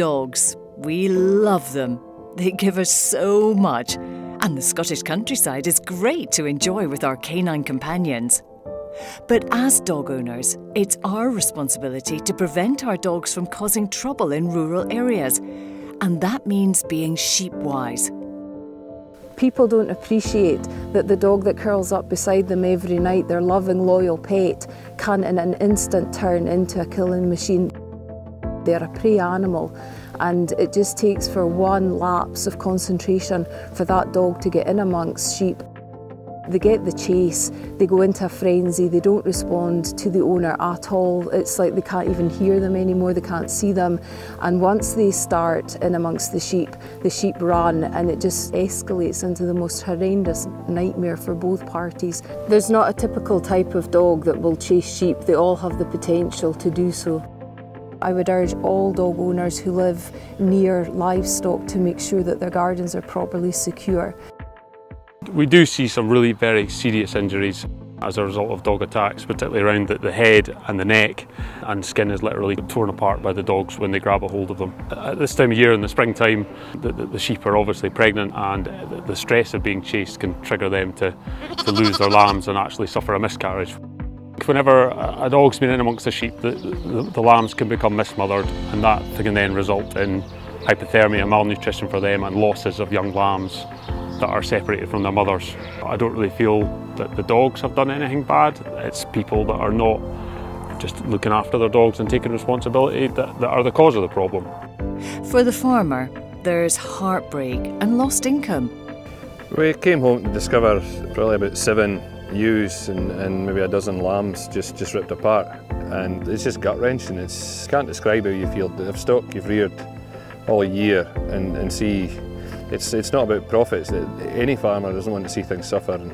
Dogs. We love them. They give us so much. And the Scottish countryside is great to enjoy with our canine companions. But as dog owners, it's our responsibility to prevent our dogs from causing trouble in rural areas. And that means being sheep-wise. People don't appreciate that the dog that curls up beside them every night, their loving, loyal pet, can in an instant turn into a killing machine. They're a prey animal, and it just takes for one lapse of concentration for that dog to get in amongst sheep. They get the chase, they go into a frenzy, they don't respond to the owner at all. It's like they can't even hear them anymore, they can't see them. And once they start in amongst the sheep run, and it just escalates into the most horrendous nightmare for both parties. There's not a typical type of dog that will chase sheep, they all have the potential to do so. I would urge all dog owners who live near livestock to make sure that their gardens are properly secure. We do see some really very serious injuries as a result of dog attacks, particularly around the head and the neck, and skin is literally torn apart by the dogs when they grab a hold of them. At this time of year in the springtime, the sheep are obviously pregnant, and the stress of being chased can trigger them to lose their lambs and actually suffer a miscarriage. Whenever a dog's been in amongst the sheep, the lambs can become mismothered, and that can then result in hypothermia, malnutrition for them, and losses of young lambs that are separated from their mothers. I don't really feel that the dogs have done anything bad. It's people that are not just looking after their dogs and taking responsibility that are the cause of the problem. For the farmer, there's heartbreak and lost income. We came home to discover probably about 7 ewes and maybe a dozen lambs just ripped apart, and it's just gut-wrenching. Can't describe how you feel. The stock you've reared all year and see it's not about profits. Any farmer doesn't want to see things suffer, and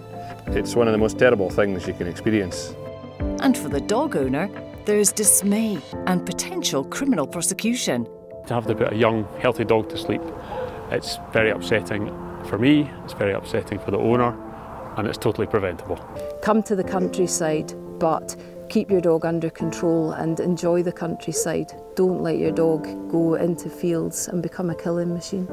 it's one of the most terrible things you can experience. And for the dog owner, there's dismay and potential criminal prosecution. To have to put a young, healthy dog to sleep, it's very upsetting for me, it's very upsetting for the owner, and it's totally preventable. Come to the countryside, but keep your dog under control and enjoy the countryside. Don't let your dog go into fields and become a killing machine.